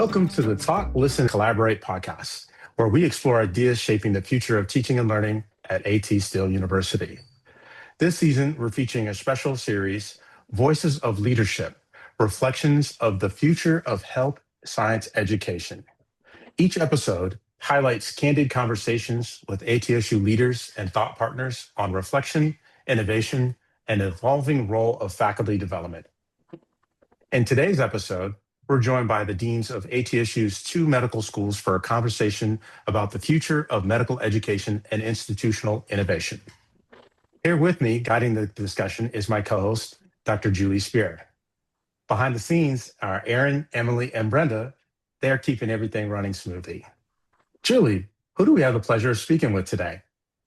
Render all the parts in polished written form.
Welcome to the Talk, Listen, Collaborate podcast, where we explore ideas shaping the future of teaching and learning at AT University. This season, we're featuring a special series, Voices of Leadership, Reflections of the Future of Health Science Education. Each episode highlights candid conversations with ATSU leaders and thought partners on reflection, innovation, and evolving role of faculty development. In today's episode, we're joined by the deans of ATSU's two medical schools for a conversation about the future of medical education and institutional innovation. Here with me, guiding the discussion, is my co-host, Dr. Julie Spear. Behind the scenes are Erin, Emily, and Brenda. They're keeping everything running smoothly. Julie, who do we have the pleasure of speaking with today?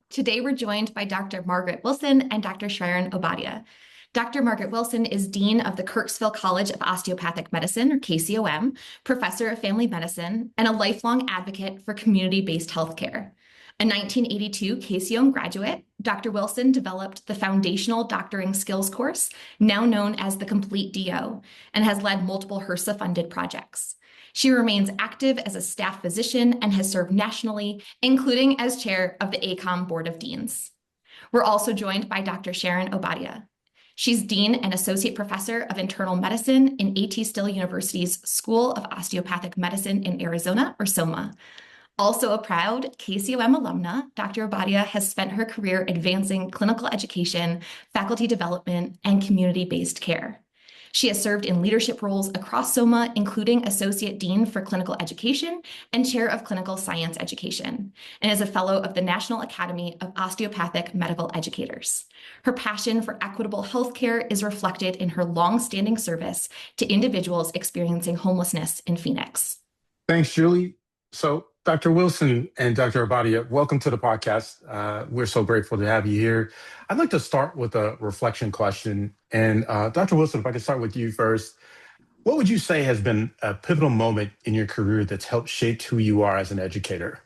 Today, we're joined by Dr. Margaret Wilson and Dr. Sharon Obadia. Dr. Margaret Wilson is Dean of the Kirksville College of Osteopathic Medicine, or KCOM, Professor of Family Medicine, and a lifelong advocate for community-based healthcare. A 1982 KCOM graduate, Dr. Wilson developed the Foundational Doctoring Skills course, now known as the Complete DO, and has led multiple HRSA-funded projects. She remains active as a staff physician and has served nationally, including as chair of the ACOM Board of Deans. We're also joined by Dr. Sharon Obadia. She's Dean and Associate Professor of Internal Medicine in AT University's School of Osteopathic Medicine in Arizona, or SOMA. Also a proud KCOM alumna, Dr. Obadia has spent her career advancing clinical education, faculty development, and community-based care. She has served in leadership roles across SOMA, including Associate Dean for Clinical Education and Chair of Clinical Science Education, and is a Fellow of the National Academy of Osteopathic Medical Educators. Her passion for equitable healthcare is reflected in her long-standing service to individuals experiencing homelessness in Phoenix. Thanks, Julie. So, Dr. Wilson and Dr. Obadia, welcome to the podcast. We're so grateful to have you here. I'd like to start with a reflection question. And Dr. Wilson, if I could start with you first, what would you say has been a pivotal moment in your career that's helped shape who you are as an educator?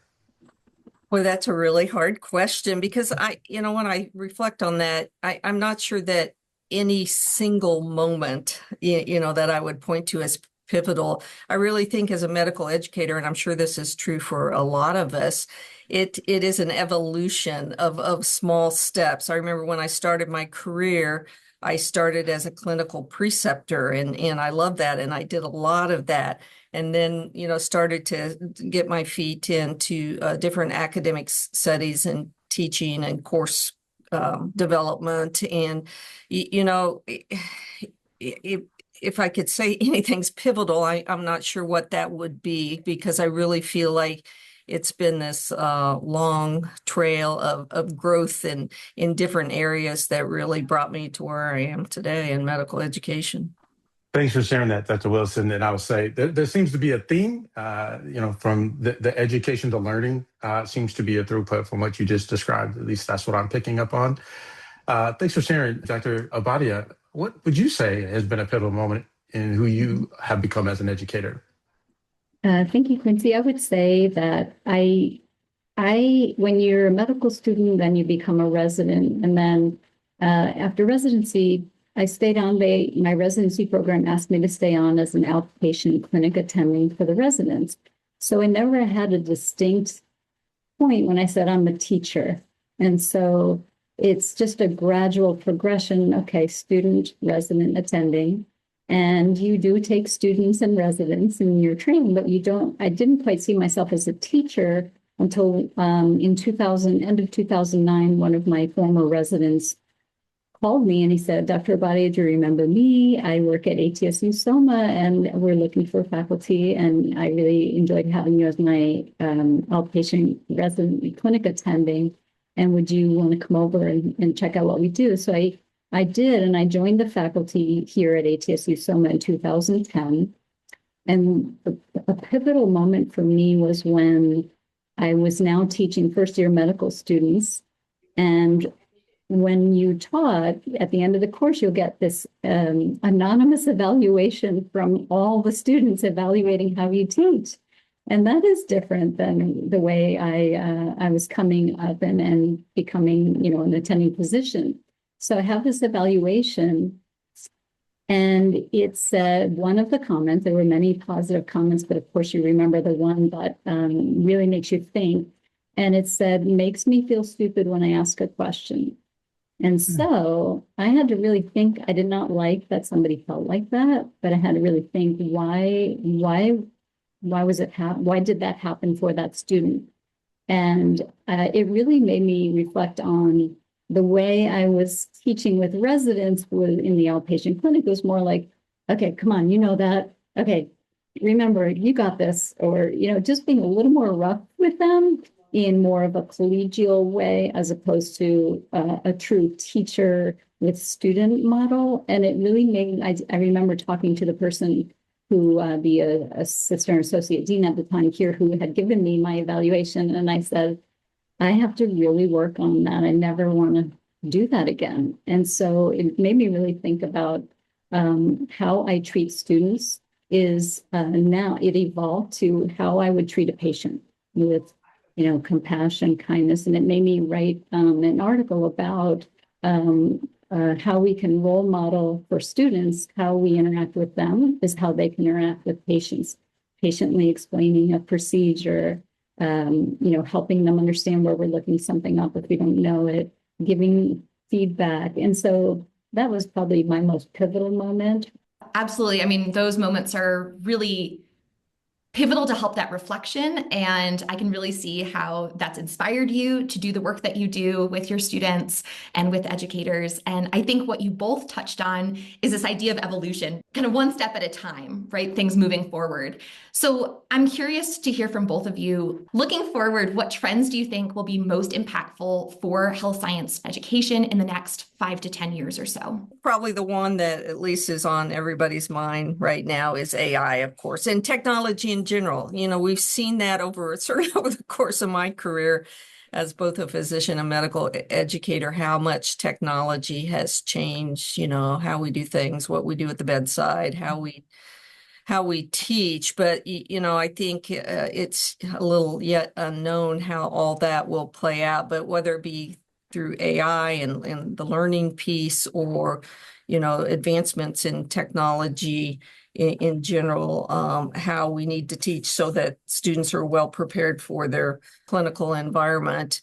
Well, that's a really hard question because when I reflect on that, I'm not sure that any single moment, that I would point to as pivotal. I really think as a medical educator, and I'm sure this is true for a lot of us, it is an evolution of small steps. I remember when I started my career, I started as a clinical preceptor, and I love that, and I did a lot of that. And then, started to get my feet into different academic studies and teaching and course development. And, if I could say anything's pivotal, I'm not sure what that would be, because I really feel like it's been this long trail of growth in different areas that really brought me to where I am today in medical education. Thanks for sharing that, Dr. Wilson. And I would say there seems to be a theme, from the education to learning seems to be a throughput from what you just described. At least that's what I'm picking up on. Thanks for sharing, Dr. Obadia. What would you say has been a pivotal moment in who you have become as an educator? Thank you, Quincy. I would say that when you're a medical student, then you become a resident. And then after residency, I stayed on. My residency program asked me to stay on as an outpatient clinic attending for the residents. So I never had a distinct point when I said I'm a teacher. And so it's just a gradual progression. Okay, student, resident, attending. And you do take students and residents in your training, but I didn't quite see myself as a teacher until in end of 2009, one of my former residents called me and he said, Dr. Obadia, do you remember me? I work at ATSU SOMA and we're looking for faculty. And I really enjoyed having you as my outpatient resident clinic attending. And would you want to come over and check out what we do? So I did, and I joined the faculty here at ATSU SOMA in 2010. And a pivotal moment for me was when I was now teaching first-year medical students. And when you taught, at the end of the course, you'll get this anonymous evaluation from all the students evaluating how you teach. And that is different than the way I was coming up and becoming, an attending physician. So I have this evaluation, And it said, one of the comments, there were many positive comments, but of course you remember the one that really makes you think. And it said, makes me feel stupid when I ask a question. And so I had to really think. I did not like that somebody felt like that, but I had to really think, why was it why did that happen for that student? And it really made me reflect on the way I was teaching with residents in the outpatient clinic. It was more like, okay, come on, you know that. Okay, remember, you got this. Or, just being a little more rough with them in more of a collegial way, as opposed to a true teacher with student model. And it really made, I remember talking to the person who, the assistant or associate dean at the time here, who had given me my evaluation. And I said, I have to really work on that. I never want to do that again. And so it made me really think about how I treat students is now it evolved to how I would treat a patient with, compassion, kindness. And it made me write an article about how we can role model for students, how we interact with them is how they can interact with patients, patiently explaining a procedure, helping them understand where we're looking something up if we don't know it, giving feedback. And so that was probably my most pivotal moment. Absolutely. I mean, those moments are really pivotal to help that reflection. And I can really see how that's inspired you to do the work that you do with your students and with educators. And I think what you both touched on is this idea of evolution, kind of one step at a time, right? Things moving forward. So I'm curious to hear from both of you. Looking forward, what trends do you think will be most impactful for health science education in the next 5 to 10 years or so? Probably the one that at least is on everybody's mind right now is AI, of course, and technology in general. We've seen that certainly over the course of my career as both a physician and medical educator, how much technology has changed, how we do things, what we do at the bedside, how we teach. But, I think it's a little yet unknown how all that will play out. But whether it be through AI and the learning piece, or, advancements in technology in general, how we need to teach so that students are well prepared for their clinical environment.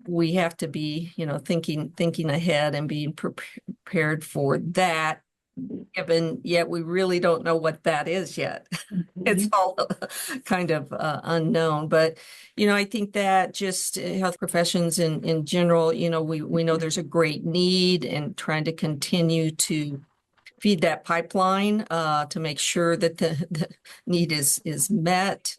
We have to be, thinking ahead and being prepared for that. Yet we really don't know what that is yet. It's all kind of unknown. But, I think that just health professions in general, we know there's a great need, and trying to continue to feed that pipeline to make sure that the need is met,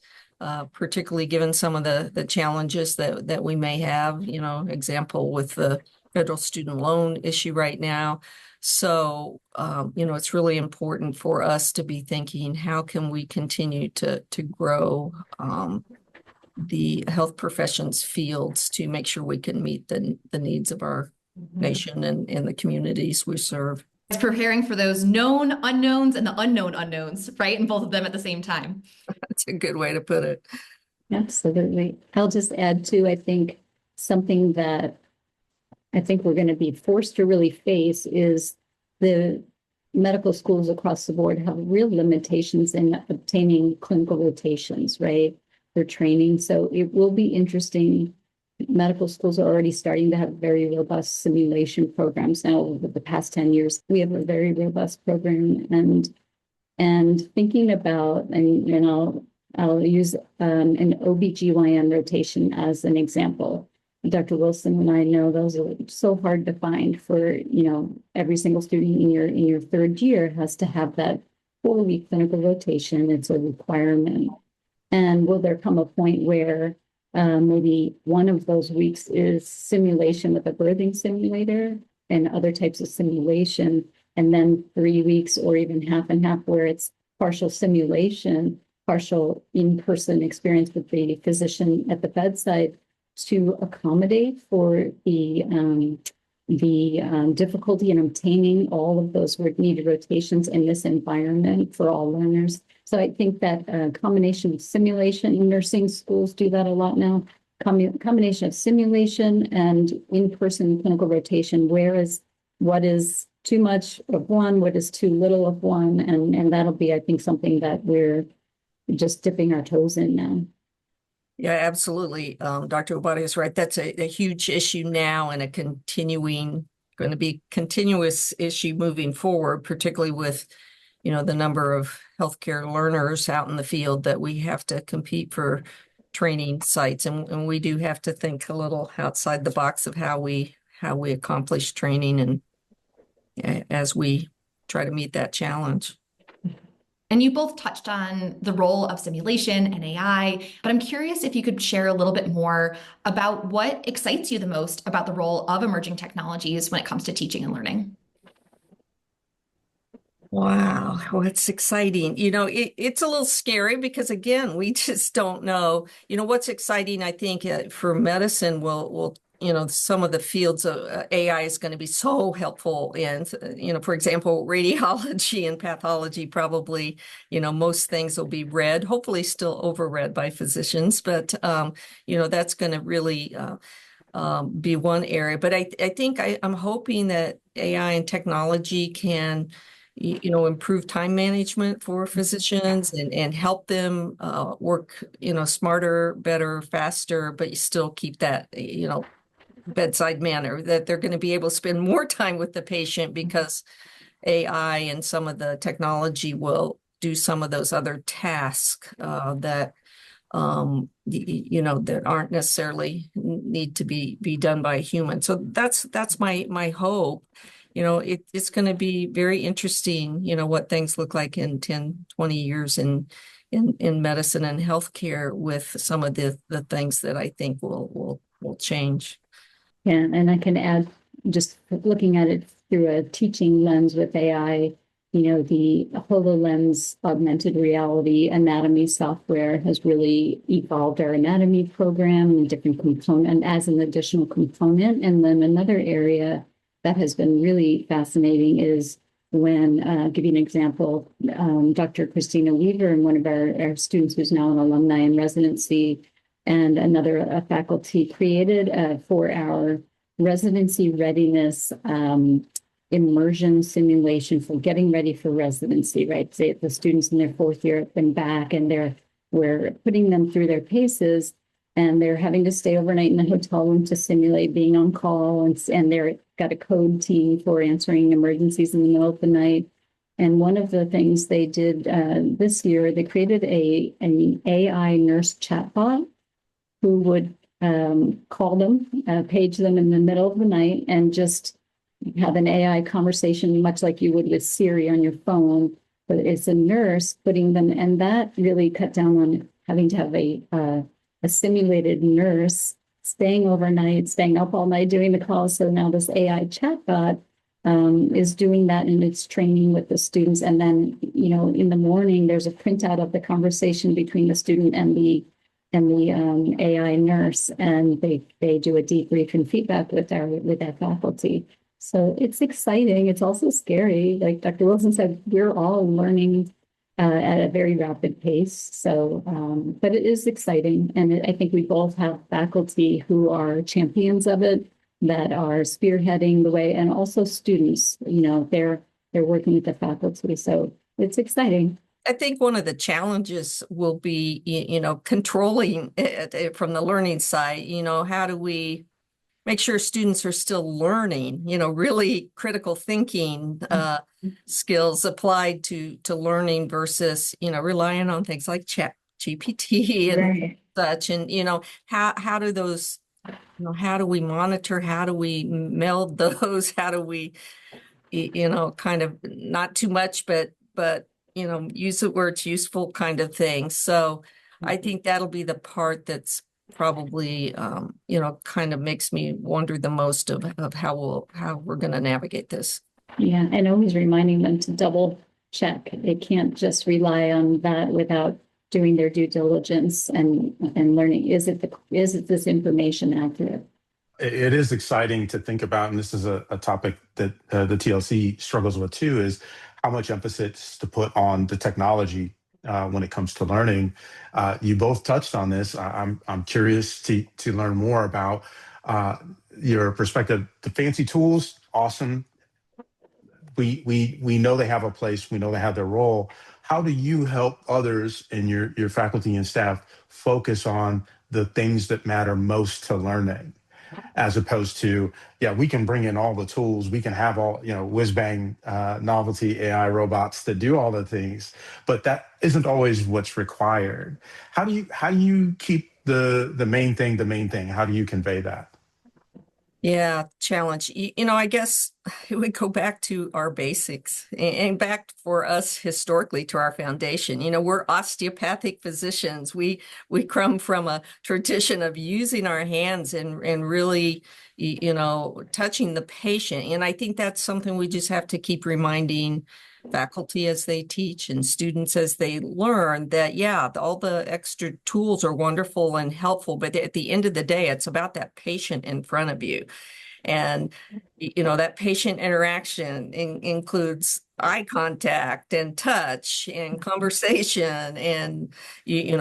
particularly given some of the challenges that we may have, example with the federal student loan issue right now. So, it's really important for us to be thinking, how can we continue to grow the health professions fields to make sure we can meet the needs of our nation and the communities we serve. It's preparing for those known unknowns and the unknown unknowns, right? And both of them at the same time. That's a good way to put it. Absolutely. I'll just add too, I think something that I think we're going to be forced to really face is the medical schools across the board have real limitations in obtaining clinical rotations, right? Their training. So it will be interesting. Medical schools are already starting to have very robust simulation programs now. Over the past 10 years, we have a very robust program, and thinking about, and I'll use an OBGYN rotation as an example. Dr. Wilson and I know those are so hard to find for, every single student in your third year has to have that 4-week clinical rotation. It's a requirement. And will there come a point where maybe one of those weeks is simulation with a birthing simulator and other types of simulation, and then 3 weeks or even half and half where it's partial simulation, partial in-person experience with the physician at the bedside, to accommodate for the difficulty in obtaining all of those needed rotations in this environment for all learners. So I think that a combination of simulation, nursing schools do that a lot now, combination of simulation and in-person clinical rotation, what is too much of one, what is too little of one, and that'll be, I think, something that we're just dipping our toes in now. Yeah, absolutely. Dr. Obadia is right. That's a huge issue now and going to be continuous issue moving forward, particularly with, the number of healthcare learners out in the field that we have to compete for training sites. And we do have to think a little outside the box of how we accomplish training and as we try to meet that challenge. And you both touched on the role of simulation and AI, but I'm curious if you could share a little bit more about what excites you the most about the role of emerging technologies when it comes to teaching and learning. Wow, well, it's exciting. It's a little scary because, again, we just don't know. What's exciting, I think, for medicine will some of the fields of AI is going to be so helpful in, for example, radiology and pathology, probably, most things will be read, hopefully still overread by physicians, but, that's going to really be one area. But I think I'm hoping that AI and technology can improve time management for physicians and help them work, smarter, better, faster, but you still keep that, bedside manner, that they're going to be able to spend more time with the patient because AI and some of the technology will do some of those other tasks that that aren't necessarily need to be done by a human. So that's my hope. It's going to be very interesting, what things look like in 10, 20 years in medicine and healthcare with some of the things that I think will change. Yeah, and I can add, just looking at it through a teaching lens with AI, the HoloLens augmented reality anatomy software has really evolved our anatomy program and different component as an additional component. And then another area that has been really fascinating is when, give you an example, Dr. Christina Weaver and one of our students who's now an alumni in residency and another faculty created a 4-hour residency readiness immersion simulation for getting ready for residency, right? Say the students in their 4th year have been back and we're putting them through their paces and they're having to stay overnight in the hotel room to simulate being on call and they're got a code team for answering emergencies in the middle of the night. And one of the things they did this year, they created an AI nurse chatbot who would call them, page them in the middle of the night and just have an AI conversation, much like you would with Siri on your phone, but it's a nurse putting them, and that really cut down on having to have a simulated nurse staying overnight, staying up all night doing the calls. So now this AI chatbot is doing that in its training with the students. And then, in the morning, there's a printout of the conversation between the student and the AI nurse, and they do a debrief and feedback with that faculty. So it's exciting. It's also scary. Like Dr. Wilson said, we're all learning at a very rapid pace. So, but it is exciting. And I think we both have faculty who are champions of it, that are spearheading the way, and also students, they're working with the faculty. So it's exciting. I think one of the challenges will be, controlling it from the learning side. How do we make sure students are still learning, really critical thinking skills applied to learning versus, relying on things like GPT and such. And, how do those, how do we monitor? How do we meld those? How do we, kind of not too much, but use it where it's useful kind of thing. So I think that'll be the part that's probably, kind of makes me wonder the most of how we're going to navigate this. Yeah, and always reminding them to double check. They can't just rely on that without doing their due diligence and learning. Is it this information accurate? It is exciting to think about, and this is a topic that the TLC struggles with too, is how much emphasis to put on the technology when it comes to learning. You both touched on this. I'm curious to learn more about your perspective. The fancy tools, awesome. we know they have a place, we know they have their role. How do you help others and your faculty and staff focus on the things that matter most to learning, as opposed to, yeah, we can bring in all the tools, we can have all, whiz bang novelty AI robots that do all the things, but that isn't always what's required. How do you keep the main thing the main thing? How do you convey that? Yeah, challenge. I guess it would go back to our basics and back for us historically to our foundation. We're osteopathic physicians. We come from a tradition of using our hands and really, touching the patient. And I think that's something we just have to keep reminding faculty as they teach and students as they learn that, yeah, all the extra tools are wonderful and helpful, but at the end of the day, it's about that patient in front of you. And, that patient interaction includes eye contact and touch and conversation and,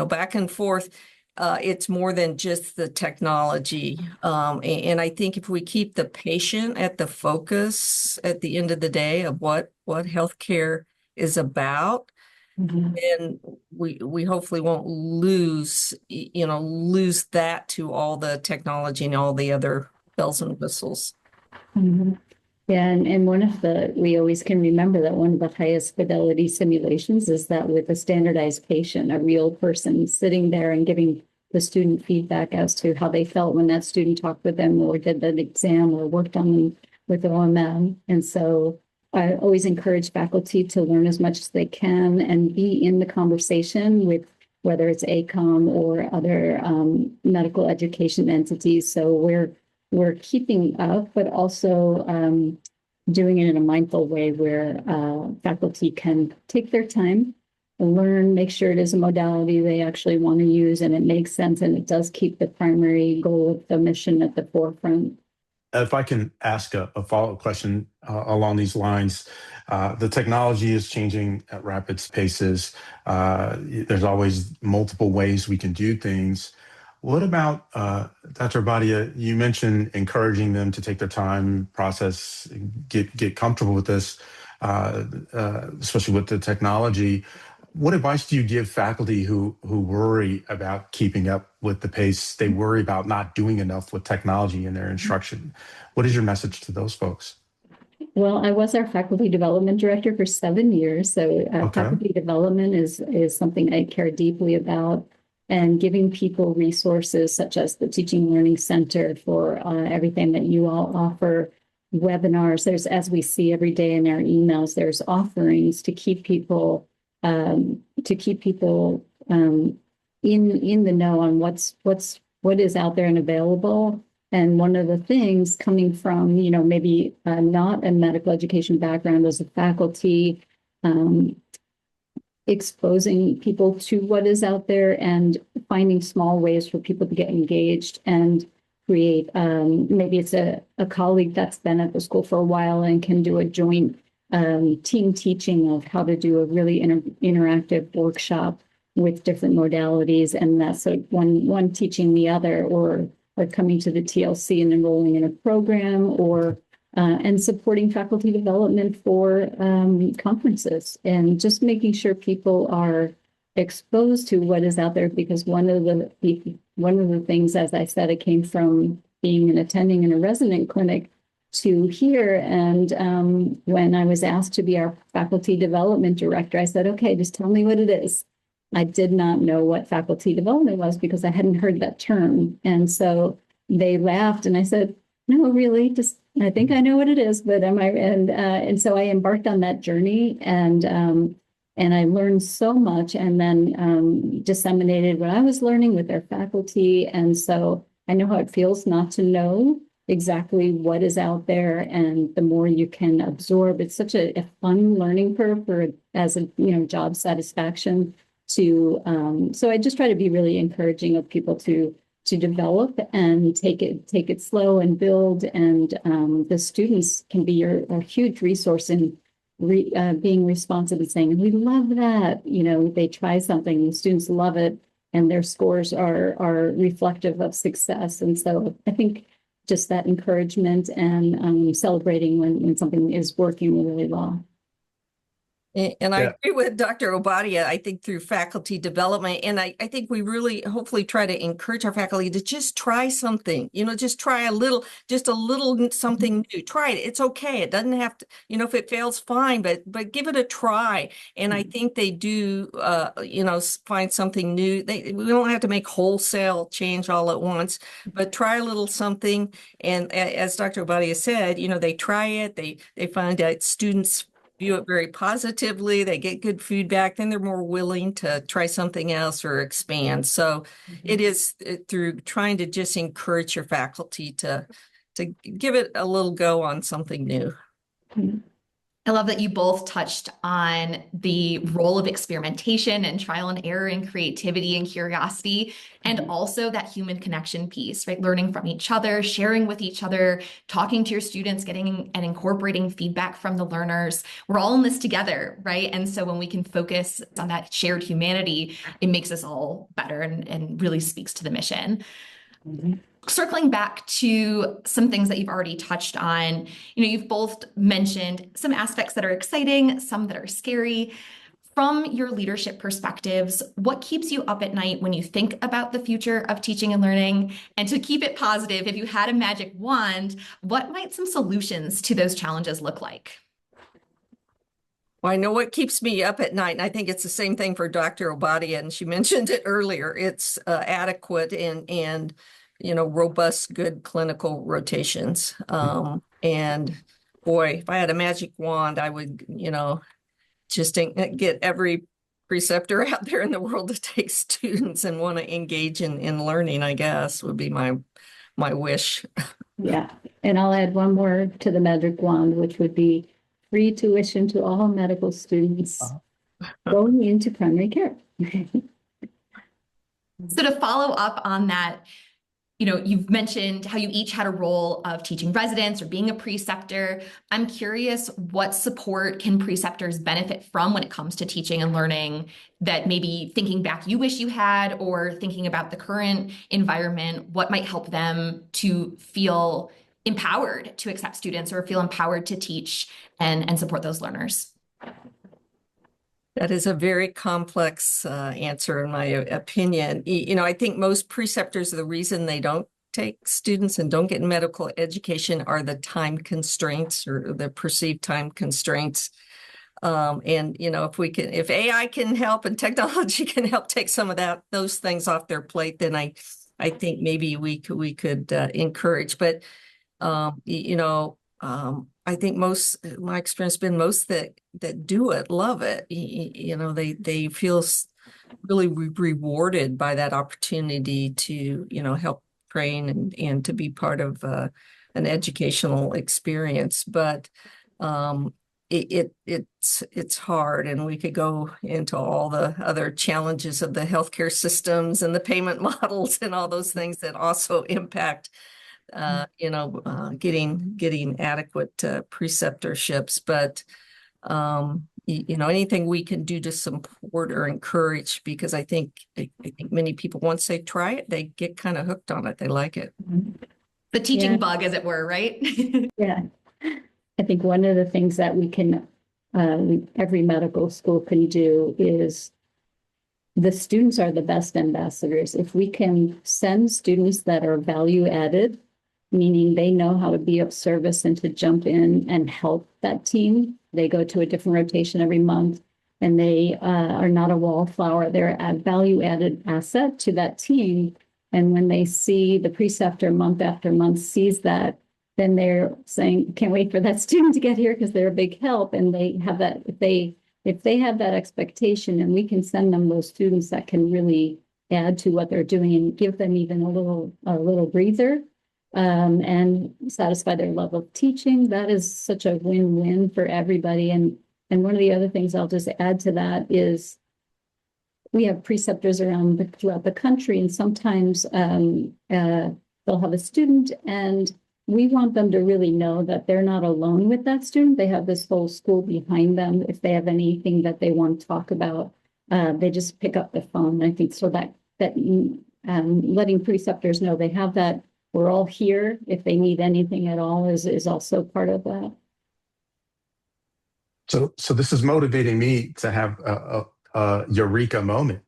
back and forth. It's more than just the technology. And I think if we keep the patient at the focus at the end of the day of what healthcare is about, then we hopefully won't lose that to all the technology and all the other bells and whistles. Mhm. Yeah, and we always can remember that one of the highest fidelity simulations is that with a standardized patient, a real person sitting there and giving the student feedback as to how they felt when that student talked with them or did the exam or worked on with OMM. And so I always encourage faculty to learn as much as they can and be in the conversation with whether it's ACOM or other medical education entities. So we're keeping up, but also doing it in a mindful way where faculty can take their time, learn, make sure it is a modality they actually want to use and it makes sense and it does keep the primary goal of the mission at the forefront. If I can ask a follow-up question along these lines, the technology is changing at rapid paces. There's always multiple ways we can do things. What about, Dr. Obadia, you mentioned encouraging them to take their time, process, get comfortable with this, especially with the technology. What advice do you give faculty who worry about keeping up with the pace? They worry about not doing enough with technology in their instruction. What is your message to those folks? Well, I was our faculty development director for 7 years. So faculty development is something I care deeply about, and giving people resources such as the Teaching Learning Center for everything that you all offer, webinars. There's, as we see every day in our emails, there's offerings to keep people in the know on what is out there and available. And one of the things coming from, maybe not a medical education background as a faculty, exposing people to what is out there and finding small ways for people to get engaged and create, maybe it's a colleague that's been at the school for a while and can do a joint team teaching of how to do a really interactive workshop with different modalities. And that's one teaching the other, or coming to the TLC and enrolling in a program, or and supporting faculty development for conferences, and just making sure people are exposed to what is out there. Because one of the things, as I said, it came from being an attending in a resident clinic to here. And when I was asked to be our faculty development director, I said, okay, just tell me what it is. I did not know what faculty development was because I hadn't heard that term. And so they laughed and I said, no, really, just, I think I know what it is, but am I? And so I embarked on that journey, and I learned so much, and then disseminated what I was learning with their faculty. And so I know how it feels not to know exactly what is out there, and the more you can absorb, it's such a fun learning curve as a job satisfaction. So I just try to be really encouraging of people to develop and take it slow and build. And the students can be a huge resource in being responsive and saying, we love that. They try something, the students love it, and their scores are reflective of success. And so I think just that encouragement and celebrating when something is working really well. And I Yeah. agree with Dr. Obadia, I think through faculty development. And I think we really hopefully try to encourage our faculty to just try something, just try just a little something new. Try it. It's okay. It doesn't have to, if it fails, fine, but give it a try. And I think they do, find something new. We don't have to make wholesale change all at once, but try a little something. And as Dr. Obadia said, they try it, they find that students view it very positively, they get good feedback, then they're more willing to try something else or expand. So it is through trying to just encourage your faculty to give it a little go on something new. I love that you both touched on the role of experimentation and trial and error and creativity and curiosity, and also that human connection piece, right? Learning from each other, sharing with each other, talking to your students, getting and incorporating feedback from the learners. We're all in this together, right? And so when we can focus on that shared humanity, it makes us all better and really speaks to the mission. Circling back to some things that you've already touched on, you've both mentioned some aspects that are exciting, some that are scary. From your leadership perspectives, what keeps you up at night when you think about the future of teaching and learning? And to keep it positive, if you had a magic wand, what might some solutions to those challenges look like? Well, I know what keeps me up at night, and I think it's the same thing for Dr. Obadia, and she mentioned it earlier. It's adequate and robust, good clinical rotations. And boy, if I had a magic wand, I would, just get every preceptor out there in the world to take students and want to engage in learning, I guess, would be my wish. Yeah, and I'll add one more to the magic wand, which would be free tuition to all medical students going into primary care. So to follow up on that, you've mentioned how you each had a role of teaching residents or being a preceptor. I'm curious, what support can preceptors benefit from when it comes to teaching and learning that maybe thinking back you wish you had, or thinking about the current environment, what might help them to feel empowered to accept students or feel empowered to teach and support those learners? That is a very complex answer, in my opinion. I think most preceptors, the reason they don't take students and don't get medical education are the time constraints or the perceived time constraints. And if AI can help and technology can help take some of those things off their plate, then I think maybe we could encourage. But I think my experience has been most that do it love it. They feel really rewarded by that opportunity to help train and to be part of an educational experience. But it's hard, and we could go into all the other challenges of the healthcare systems and the payment models and all those things that also impact getting adequate preceptorships. But anything we can do to support or encourage, because I think many people, once they try it, they get kind of hooked on it. They like it. The teaching bug, as it were, right? Yeah, I think one of the things that we can, every medical school can do is, the students are the best ambassadors. If we can send students that are value added, meaning they know how to be of service and to jump in and help that team. They go to a different rotation every month, and they are not a wallflower. They're a value-added asset to that team. And when they see the preceptor month after month sees that, then they're saying, can't wait for that student to get here because they're a big help. And they have that, if they have that expectation, and we can send them those students that can really add to what they're doing and give them even a little breather, and satisfy their love of teaching, that is such a win-win for everybody. And one of the other things I'll just add to that is we have preceptors throughout the country, and sometimes they'll have a student, and we want them to really know that they're not alone with that student. They have this whole school behind them. If they have anything that they want to talk about, they just pick up the phone. I think so that letting preceptors know they have that we're all here. If they need anything at all is also part of that. So this is motivating me to have a eureka moment,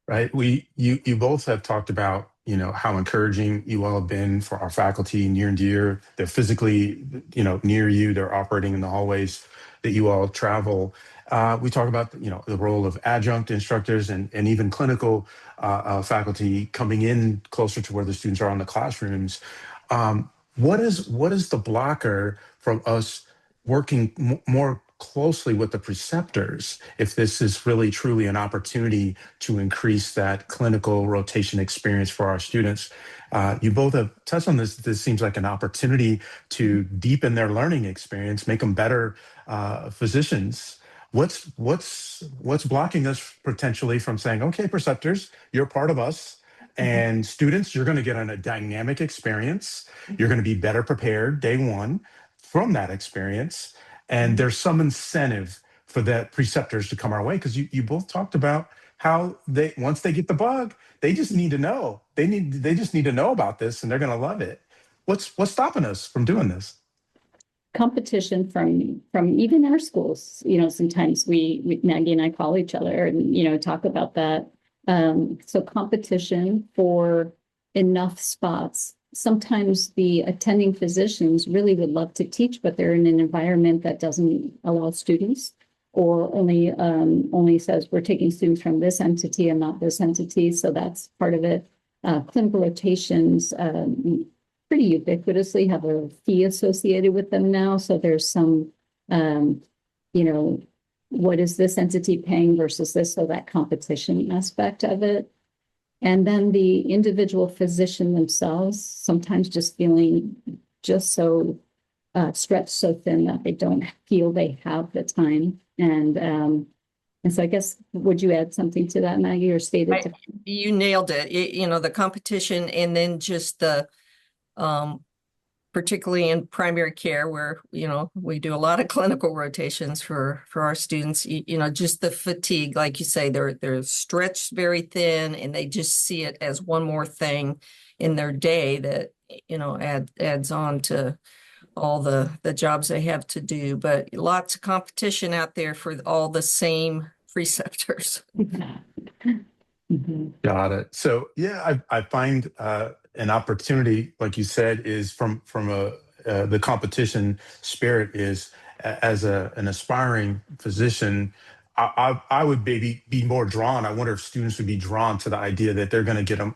right? You both have talked about, how encouraging you all have been for our faculty near and dear. They're physically, near you. They're operating in the hallways that you all travel. We talk about, the role of adjunct instructors and even clinical faculty coming in closer to where the students are in the classrooms. What is the blocker from us working more closely with the preceptors if this is really truly an opportunity to increase that clinical rotation experience for our students? You both have touched on this. This seems like an opportunity to deepen their learning experience, make them better physicians. What's blocking us potentially from saying, okay, preceptors, you're part of us, and students, you're going to get a dynamic experience. You're going to be better prepared day one from that experience. And there's some incentive for the preceptors to come our way, because you both talked about how once they get the bug, they just need to know. They just need to know about this, and they're going to love it. What's stopping us from doing this? Competition from even our schools. Sometimes we Maggie and I call each other and talk about that. So competition for enough spots. Sometimes the attending physicians really would love to teach, but they're in an environment that doesn't allow students, or only says we're taking students from this entity and not this entity. So that's part of it. Clinical rotations pretty ubiquitously have a fee associated with them now. So there's some, what is this entity paying versus this? So that competition aspect of it. And then the individual physician themselves, sometimes just feeling just so stretched so thin that they don't feel they have the time. And so I guess, would you add something to that, Maggie, or state it? You nailed it. The competition, and then just the, particularly in primary care where, we do a lot of clinical rotations for our students, just the fatigue, like you say, they're stretched very thin, and they just see it as one more thing in their day that, adds on to all the jobs they have to do. But lots of competition out there for all the same preceptors. Mm-hmm. Got it. So yeah, I find an opportunity, like you said, is from the competition spirit is as an aspiring physician. I would maybe be more drawn. I wonder if students would be drawn to the idea that they're going to get an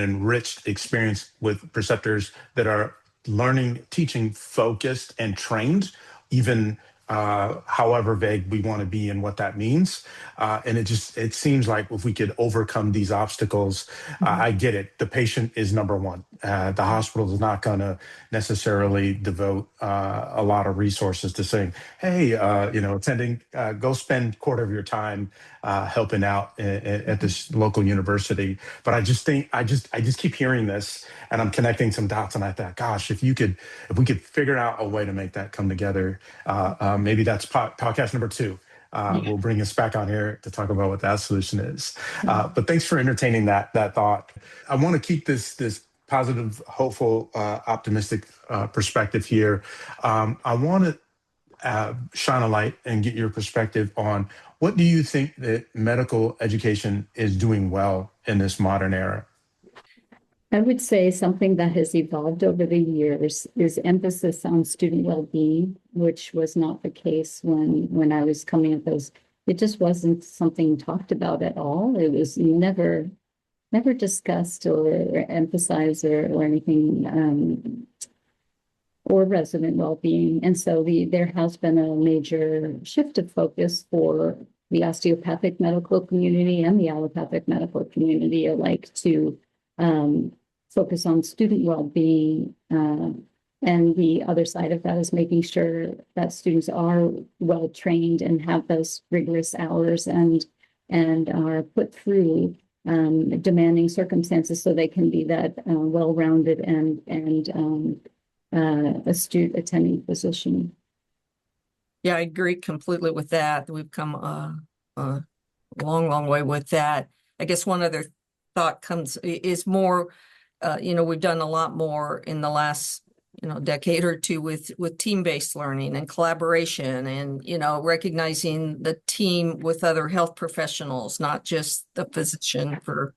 enriched experience with preceptors that are learning, teaching focused and trained, even however vague we want to be in what that means. And it seems like if we could overcome these obstacles, I get it. The patient is number one. The hospital is not going to necessarily devote a lot of resources to saying, hey, attending, go spend a quarter of your time helping out at this local university. But I just keep hearing this, and I'm connecting some dots, and I thought, gosh, if we could figure out a way to make that come together, maybe that's podcast number 2. We'll bring us back on here to talk about what that solution is. But thanks for entertaining that thought. I want to keep this positive, hopeful, optimistic perspective here. I want to shine a light and get your perspective on what do you think that medical education is doing well in this modern era? I would say something that has evolved over the years is emphasis on student well-being, which was not the case when I was coming at those. It just wasn't something talked about at all. It was never discussed or emphasized or anything, or resident well-being. And so there has been a major shift of focus for the osteopathic medical community and the allopathic medical community alike to focus on student well-being. And the other side of that is making sure that students are well-trained and have those rigorous hours and are put through demanding circumstances so they can be that well-rounded and astute attending physician. Yeah, I agree completely with that. We've come a long way with that. I guess one other thought is more we've done a lot more in the last, decade or two with team-based learning and collaboration and, recognizing the team with other health professionals, not just the physician for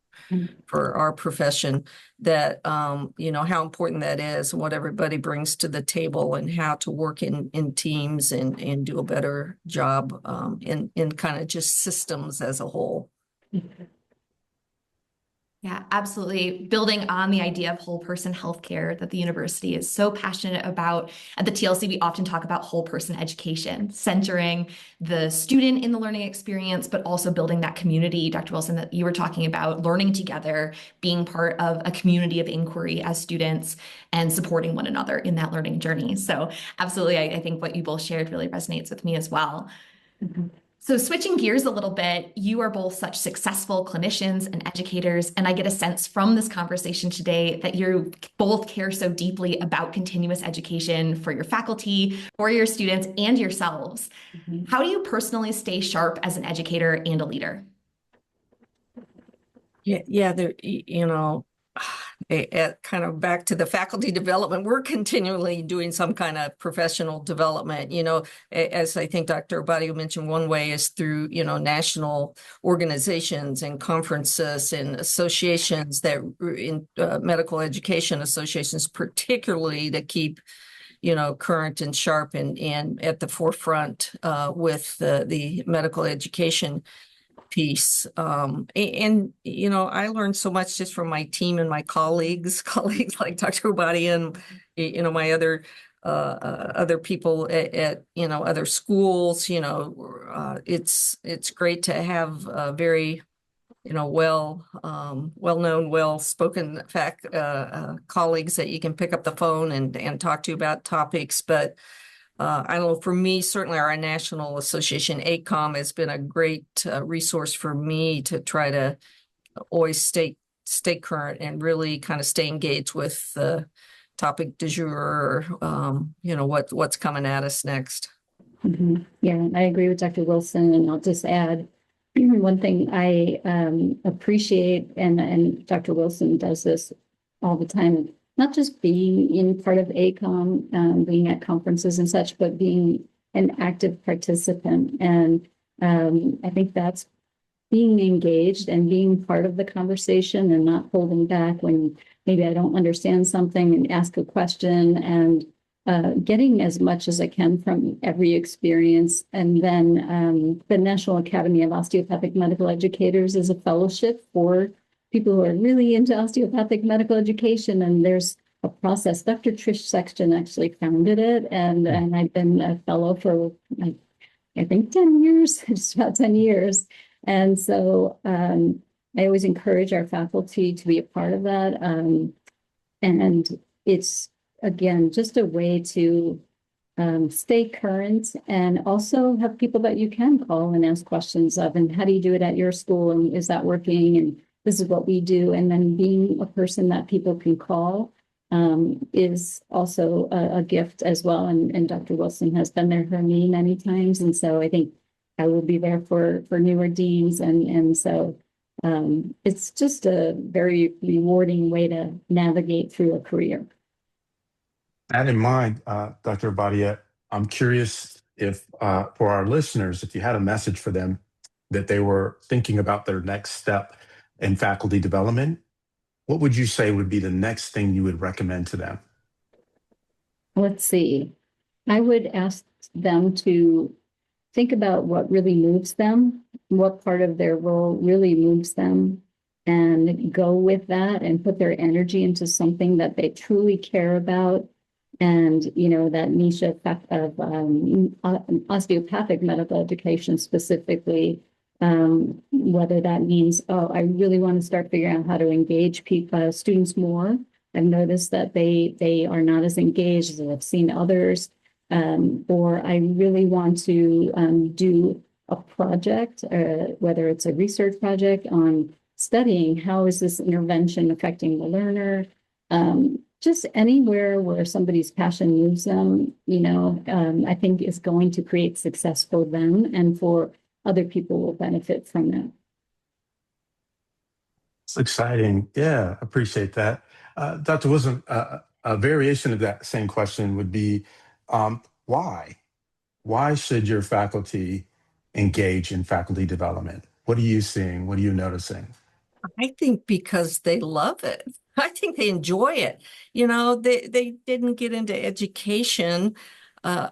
our profession, that, how important that is and what everybody brings to the table and how to work in teams and do a better job in kind of just systems as a whole. Yeah, absolutely. Building on the idea of whole person healthcare that the university is so passionate about. At the TLC, we often talk about whole person education, centering the student in the learning experience, but also building that community, Dr. Wilson, that you were talking about, learning together, being part of a community of inquiry as students and supporting one another in that learning journey. So absolutely, I think what you both shared really resonates with me as well. Mhm. So switching gears a little bit, you are both such successful clinicians and educators, and I get a sense from this conversation today that you both care so deeply about continuous education for your faculty, for your students, and yourselves. Mhm. How do you personally stay sharp as an educator and a leader? Yeah, there, kind of back to the faculty development, we're continually doing some kind of professional development, as I think Dr. Obadia mentioned, one way is through, national organizations and conferences and associations that in medical education associations, particularly to keep current and sharp and at the forefront with the medical education piece. And I learned so much just from my team and my colleagues like Dr. Obadia and, my other people at other schools. It's great to have a very, well-known, well-spoken colleagues that you can pick up the phone and talk to about topics. But I don't know, for me, certainly our national association, ACOM, has been a great resource for me to try to always stay current and really kind of stay engaged with the topic du jour, what's coming at us next. Mhm. Yeah, I agree with Dr. Wilson, and I'll just add one thing I appreciate, and Dr. Wilson does this all the time, not just being in part of ACOM, being at conferences and such, but being an active participant. And I think that's being engaged and being part of the conversation and not holding back when maybe I don't understand something and ask a question, and getting as much as I can from every experience. And then the National Academy of Osteopathic Medical Educators is a fellowship for people who are really into osteopathic medical education. And there's a process. Dr. Trish Sexton actually founded it. And I've been a fellow for, I think, 10 years, just about 10 years. And so I always encourage our faculty to be a part of that. And it's, again, just a way to stay current and also have people that you can call and ask questions of, and how do you do it at your school, and is that working, and this is what we do. And then being a person that people can call is also a gift as well. And Dr. Wilson has been there for me many times. And so I think I will be there for newer deans. And so it's just a very rewarding way to navigate through a career. That in mind, Dr. Obadia, I'm curious if for our listeners, if you had a message for them that they were thinking about their next step in faculty development, what would you say would be the next thing you would recommend to them? Let's see. I would ask them to think about what really moves them, what part of their role really moves them, and go with that and put their energy into something that they truly care about. And, that niche of osteopathic medical education specifically, whether that means, I really want to start figuring out how to engage people, students more. I've noticed that they are not as engaged as I've seen others. Or I really want to do a project, whether it's a research project on studying how is this intervention affecting the learner. Just anywhere where somebody's passion moves them, I think is going to create success for them, and for other people will benefit from that. It's exciting. Yeah, appreciate that. Dr. Wilson, a variation of that same question would be, why? Why should your faculty engage in faculty development? What are you seeing? What are you noticing? I think because they love it. I think they enjoy it. They didn't get into education, uh,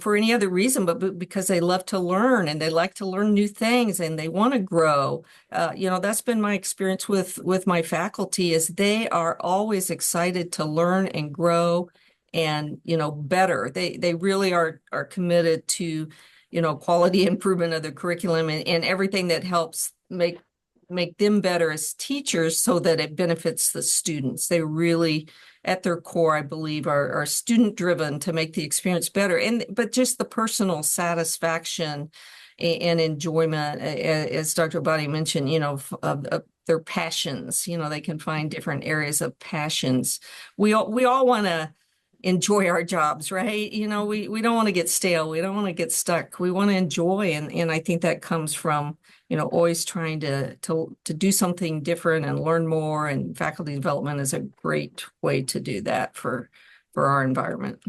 for any other reason, but because they love to learn and they like to learn new things and they want to grow. That's been my experience with my faculty is they are always excited to learn and grow and, better. They really are committed to, quality improvement of the curriculum and everything that helps make them better as teachers so that it benefits the students. They really, at their core, I believe, are student driven to make the experience better. But just the personal satisfaction and enjoyment, as Dr. Obadia mentioned, of their passions. They can find different areas of passions. We all want to enjoy our jobs, right? We don't want to get stale. We don't want to get stuck. We want to enjoy. And I think that comes from, always trying to do something different and learn more. And faculty development is a great way to do that for our environment.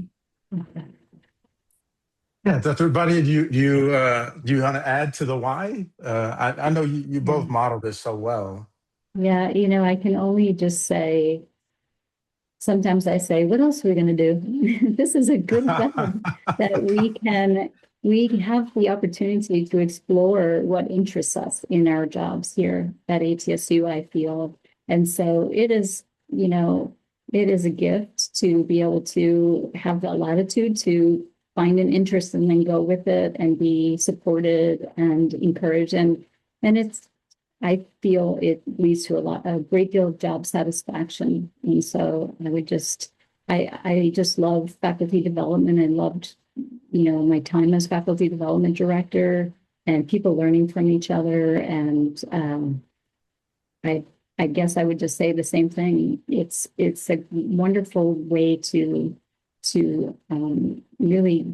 Yeah, Dr. Obadia, do you want to add to the why? I know you both modeled this so well. Yeah, I can only just say, sometimes I say, what else are we going to do? This is a good job that we have the opportunity to explore what interests us in our jobs here at ATSU, I feel. And so it is a gift to be able to have that latitude to find an interest and then go with it and be supported and encouraged. And I feel it leads to a great deal of job satisfaction. And so I just love faculty development and loved, my time as faculty development director and people learning from each other. And I guess I would just say the same thing. It's a wonderful way to really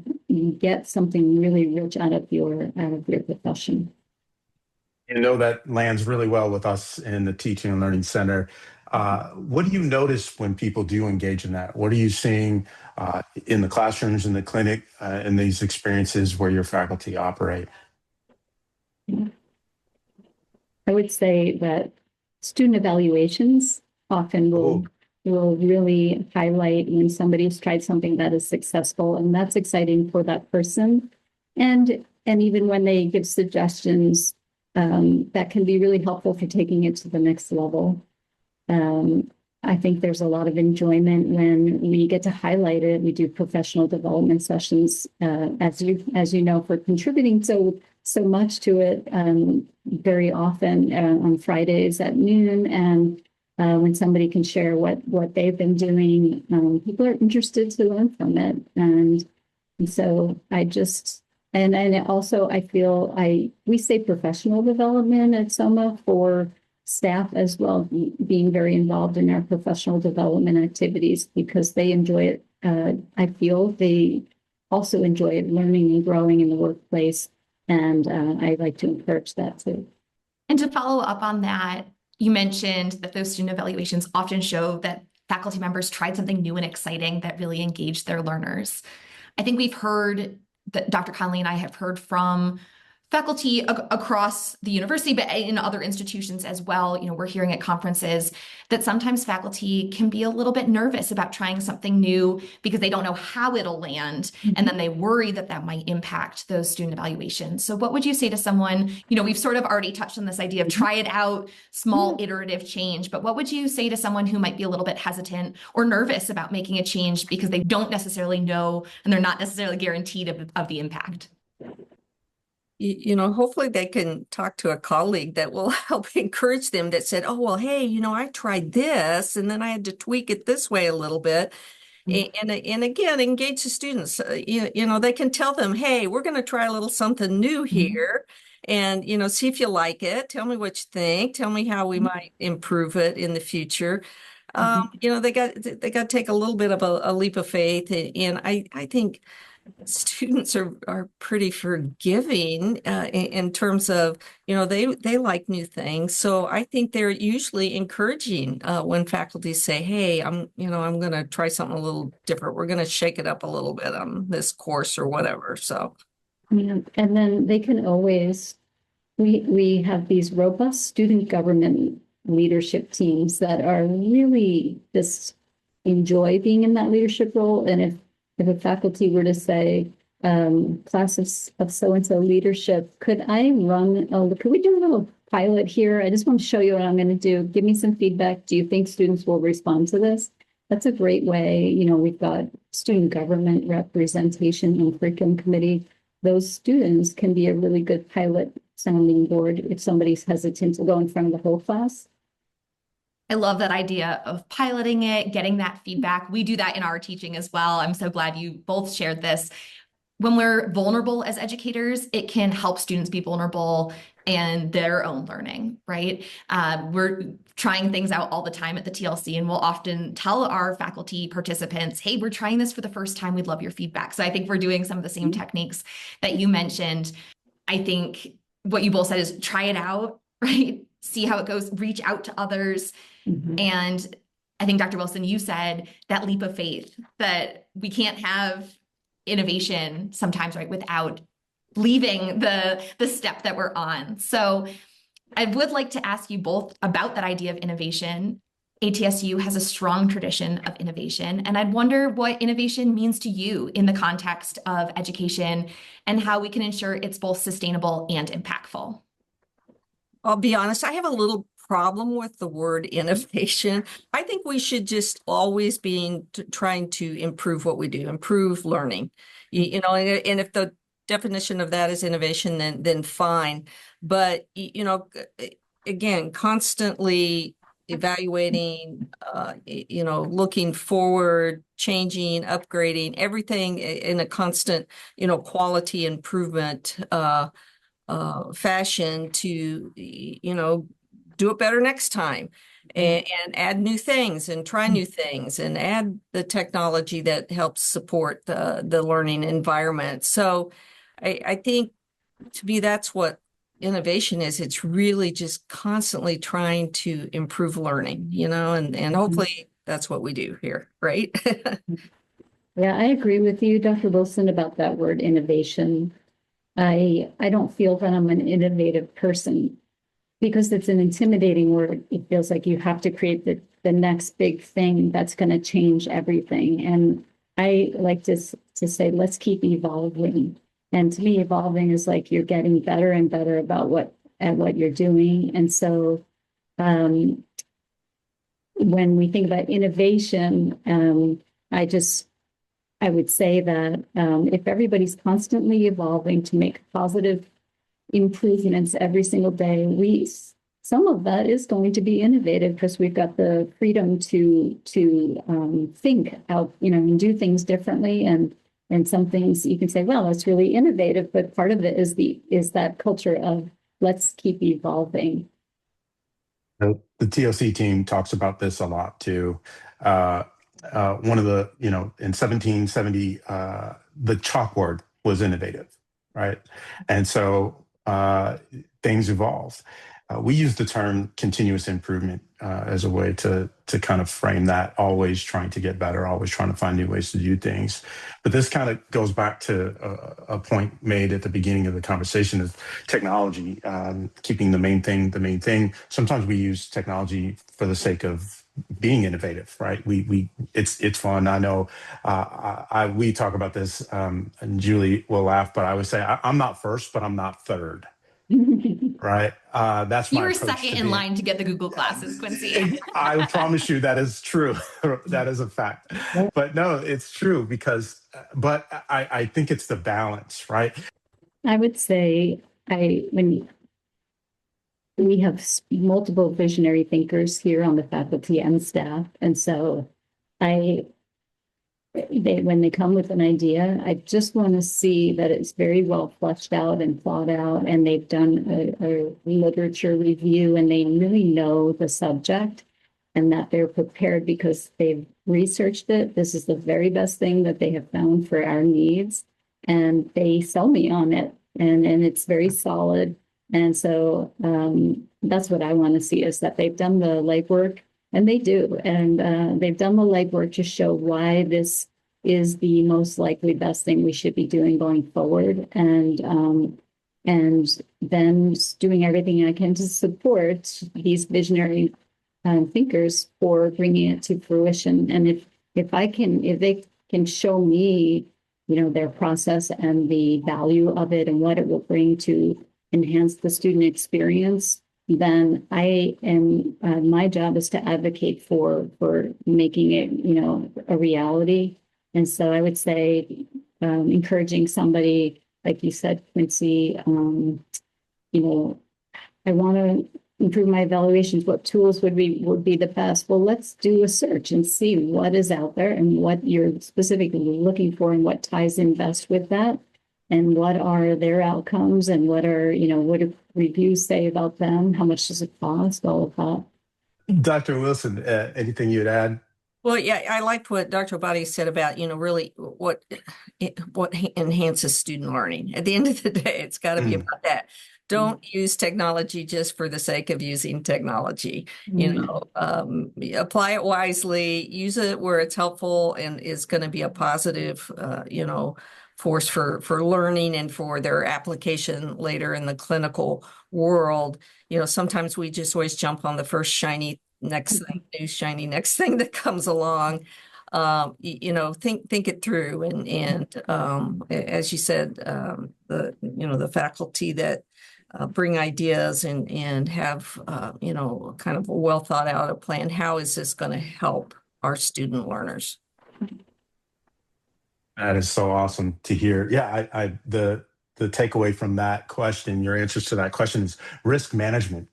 get something really rich out of your profession. That lands really well with us in the Teaching and Learning Center. What do you notice when people do engage in that? What are you seeing in the classrooms, in the clinic, in these experiences where your faculty operate? I would say that student evaluations often will really highlight when somebody's tried something that is successful, and that's exciting for that person. And even when they give suggestions, that can be really helpful for taking it to the next level. I think there's a lot of enjoyment when we get to highlight it. We do professional development sessions, as you know, for contributing so much to it, very often on Fridays at noon. And when somebody can share what they've been doing, people are interested to learn from it. And so and also I feel we say professional development at SOMA for staff as well, being very involved in our professional development activities because they enjoy it. I feel they also enjoy it, learning and growing in the workplace. And I like to encourage that too. And to follow up on that, you mentioned that those student evaluations often show that faculty members tried something new and exciting that really engaged their learners. I think we've heard that Dr. Conley and I have heard from faculty across the university, but in other institutions as well. We're hearing at conferences that sometimes faculty can be a little bit nervous about trying something new because they don't know how it'll land. And then they worry that might impact those student evaluations. So what would you say to someone, we've sort of already touched on this idea of try it out, small iterative change, but what would you say to someone who might be a little bit hesitant or nervous about making a change because they don't necessarily know and they're not necessarily guaranteed of the impact? Hopefully they can talk to a colleague that will help encourage them that said, oh, well, hey, I tried this and then I had to tweak it this way a little bit. And again, engage the students. They can tell them, hey, we're going to try a little something new here and, see if you like it. Tell me what you think. Tell me how we might improve it in the future. They got to take a little bit of a leap of faith. And I think students are pretty forgiving in terms of, they like new things. So I think they're usually encouraging when faculty say, hey, I'm going to try something a little different. We're going to shake it up a little bit on this course or whatever. So. Yeah, and then they can always, we have these robust student government leadership teams that are really just enjoy being in that leadership role. And if a faculty were to say, class of so-and-so leadership, could we do a little pilot here? I just want to show you what I'm going to do. Give me some feedback. Do you think students will respond to this? That's a great way. We've got student government representation and curriculum committee. Those students can be a really good pilot sounding board if somebody's hesitant to go in front of the whole class. I love that idea of piloting it, getting that feedback. We do that in our teaching as well. I'm so glad you both shared this. When we're vulnerable as educators, it can help students be vulnerable in their own learning, right? We're trying things out all the time at the TLC, and we'll often tell our faculty participants, hey, we're trying this for the first time. We'd love your feedback. So I think we're doing some of the same techniques that you mentioned. I think what you both said is try it out, right? See how it goes, reach out to others. Mhm. And I think, Dr. Wilson, you said that leap of faith, that we can't have innovation sometimes, right, without leaving the step that we're on. So I would like to ask you both about that idea of innovation. ATSU has a strong tradition of innovation, and I'd wonder what innovation means to you in the context of education and how we can ensure it's both sustainable and impactful. I'll be honest, I have a little problem with the word innovation. I think we should just always be trying to improve what we do, improve learning. And if the definition of that is innovation, then fine. But again, constantly evaluating, looking forward, changing, upgrading, everything in a constant, quality improvement fashion to, do it better next time and add new things and try new things and add the technology that helps support the learning environment. So I think to me, that's what innovation is. It's really just constantly trying to improve learning, and hopefully that's what we do here, right? Yeah, I agree with you, Dr. Wilson, about that word innovation. I don't feel that I'm an innovative person because it's an intimidating word. It feels like you have to create the next big thing that's going to change everything. And I like to say, let's keep evolving. And to me, evolving is like you're getting better and better about what you're doing. And so when we think about innovation, I would say that if everybody's constantly evolving to make positive improvements every single day, some of that is going to be innovative because we've got the freedom to think out, and do things differently. And some things you can say, well, that's really innovative, but part of it is that culture of let's keep evolving. The TLC team talks about this a lot too. One of the, in 1770, the chalkboard was innovative, right? And so things evolved. We use the term continuous improvement as a way to kind of frame that, always trying to get better, always trying to find new ways to do things. But this kind of goes back to a point made at the beginning of the conversation is technology, keeping the main thing. Sometimes we use technology for the sake of being innovative, right? It's fun. I know we talk about this, and Julie will laugh, but I would say I'm not first, but I'm not third. Right. That's You my were approach second to in being. line to get the Google Classes, Quincy. I promise you that is true. That is a fact. But no, it's true because, but I think it's the balance, right? I would say when we have multiple visionary thinkers here on the faculty and staff, and so when they come with an idea, I just want to see that it's very well fleshed out and thought out, and they've done a literature review, and they really know the subject, and that they're prepared because they've researched it. This is the very best thing that they have found for our needs. and they sell me on it, and it's very solid. And so that's what I want to see, is that they've done the legwork, and they do, and they've done the legwork to show why this is the most likely best thing we should be doing going forward, and then doing everything I can to support these visionary thinkers for bringing it to fruition. And if they can show me, their process and the value of it and what it will bring to enhance the student experience, then I am, my job is to advocate for making it, a reality. And so I would say, encouraging somebody, like you said, Quincy, I want to improve my evaluations. What tools would be the best? Well, let's do a search and see what is out there and what you're specifically looking for and what ties in best with that, and what are their outcomes, and what do reviews say about them? How much does it cost? All of that. Dr. Wilson, anything you'd add? Well, yeah, I liked what Dr. Obadia said about, really what enhances student learning. At the end of the day, it's got to be about that. Don't use technology just for the sake of using technology. Apply it wisely, use it where it's helpful and is going to be a positive, force for learning and for their application later in the clinical world. Sometimes we just always jump on the first shiny next thing that comes along. Think it through, and as you said, the faculty that bring ideas and have kind of a well thought out plan. How is this going to help our student learners? That is so awesome to hear. Yeah, the takeaway from that question, your answers to that question, is risk management.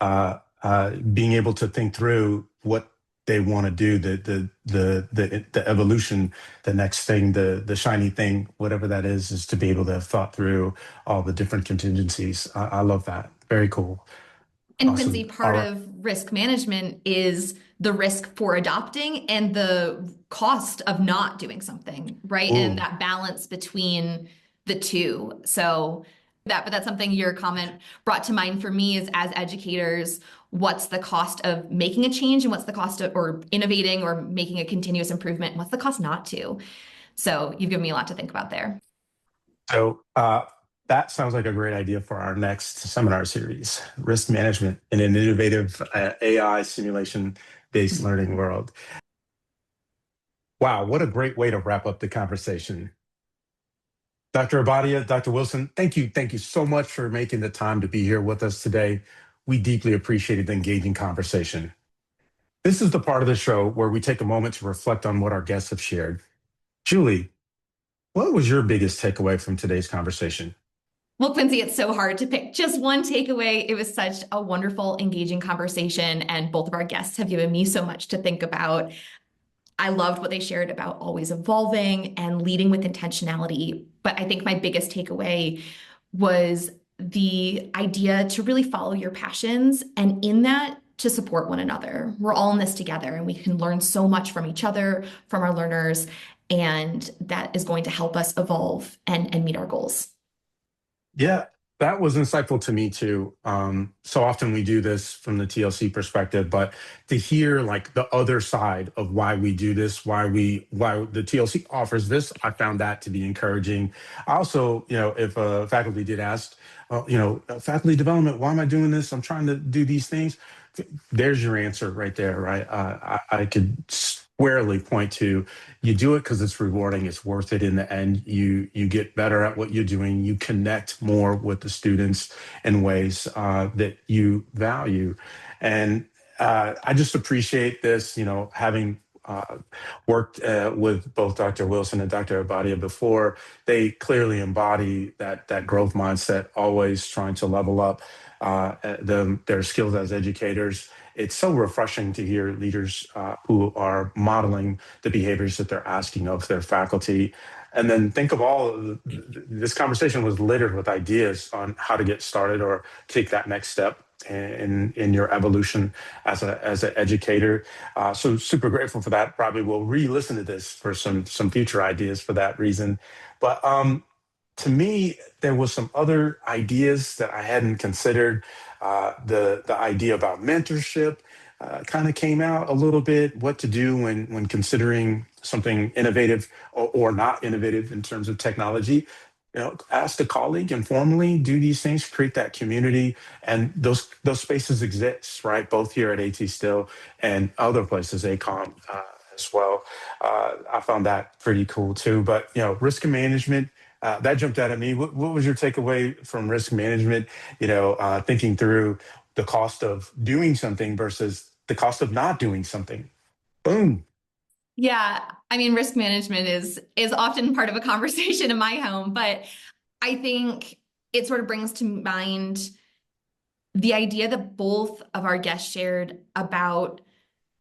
Being able to think through what they want to do, the evolution, the next thing, the shiny thing, whatever that is to be able to have thought through all the different contingencies. I love that. Very cool. And Awesome. Quincy, part of risk management is the risk for adopting and the cost of not doing something, right? Ooh. And that balance between the two. So that's something your comment brought to mind for me, is, as educators, what's the cost of making a change, and what's the cost of or innovating or making a continuous improvement, and what's the cost not to? So you've given me a lot to think about there. So that sounds like a great idea for our next seminar series: risk management in an innovative AI simulation-based learning world. Wow, what a great way to wrap up the conversation. Dr. Obadia, Dr. Wilson, thank you so much for making the time to be here with us today. We deeply appreciated the engaging conversation. This is the part of the show where we take a moment to reflect on what our guests have shared. Julie, what was your biggest takeaway from today's conversation? Well, Quincy, it's so hard to pick just one takeaway. It was such a wonderful, engaging conversation, and both of our guests have given me so much to think about. I loved what they shared about always evolving and leading with intentionality. But I think my biggest takeaway was the idea to really follow your passions, and in that, to support one another. We're all in this together, and we can learn so much from each other, from our learners, and that is going to help us evolve and meet our goals. Yeah, that was insightful to me too. So often we do this from the TLC perspective, but to hear like the other side of why we do this, why the TLC offers this, I found that to be encouraging. Also, if a faculty did ask, faculty development, why am I doing this? I'm trying to do these things. There's your answer right there, right? I could squarely point to, you do it because it's rewarding, it's worth it in the end. You get better at what you're doing, you connect more with the students in ways that you value. And I just appreciate this, having worked with both Dr. Wilson and Dr. Obadia before. They clearly embody that growth mindset, always trying to level up their skills as educators. It's so refreshing to hear leaders who are modeling the behaviors that they're asking of their faculty. And then think of this conversation was littered with ideas on how to get started or take that next step in your evolution as an educator. So super grateful for that. Probably will re-listen to this for some future ideas for that reason. But to me, there was some other ideas that I hadn't considered. The idea about mentorship kind of came out a little bit. What to do when considering something innovative or not innovative in terms of technology. Ask a colleague informally, do these things, create that community, and those spaces exist, right? Both here at AT Still and other places, ACOM as well. I found that pretty cool too. But risk management. That jumped out at me. What was your takeaway from risk management? Thinking through the cost of doing something versus the cost of not doing something. Boom. Yeah, I mean, risk management is often part of a conversation in my home, but I think it sort of brings to mind the idea that both of our guests shared about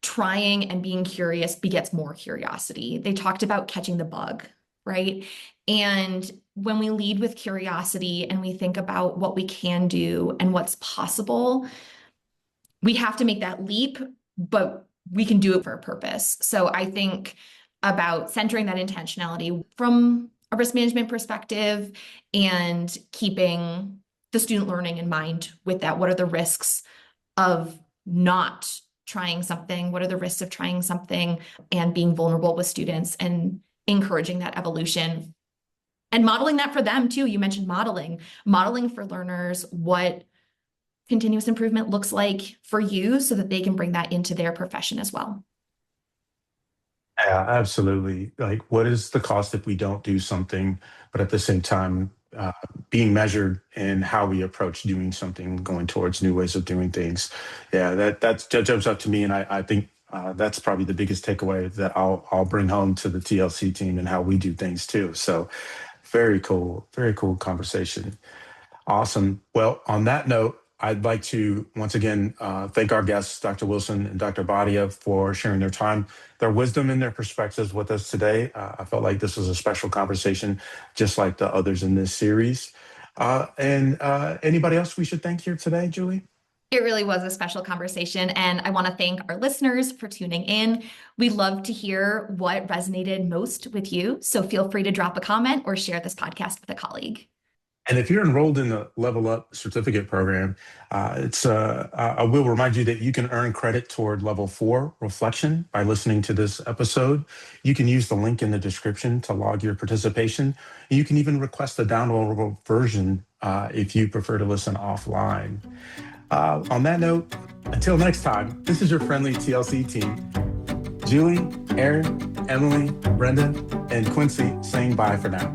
trying and being curious begets more curiosity. They talked about catching the bug, right? And when we lead with curiosity and we think about what we can do and what's possible, we have to make that leap, but we can do it for a purpose. So I think about centering that intentionality from a risk management perspective and keeping the student learning in mind with that. What are the risks of not trying something? What are the risks of trying something and being vulnerable with students and encouraging that evolution and modeling that for them too? You mentioned modeling for learners what continuous improvement looks like for you so that they can bring that into their profession as well. Yeah, absolutely. Like, what is the cost if we don't do something, but at the same time, being measured in how we approach doing something, going towards new ways of doing things. Yeah, that jumps up to me, and I think that's probably the biggest takeaway that I'll bring home to the TLC team and how we do things too. So, very cool conversation. Awesome. Well, on that note, I'd like to once again thank our guests, Dr. Wilson and Dr. Obadia, for sharing their time, their wisdom, and their perspectives with us today. I felt like this was a special conversation, just like the others in this series. And anybody else we should thank here today, Julie? It really was a special conversation, and I want to thank our listeners for tuning in. We'd love to hear what resonated most with you, so feel free to drop a comment or share this podcast with a colleague. And if you're enrolled in the Level Up certificate program, I will remind you that you can earn credit toward Level 4 reflection by listening to this episode. You can use the link in the description to log your participation. You can even request a downloadable version if you prefer to listen offline. On that note, until next time, this is your friendly TLC team. Julie, Aaron, Emily, Brenda, and Quincy saying bye for now.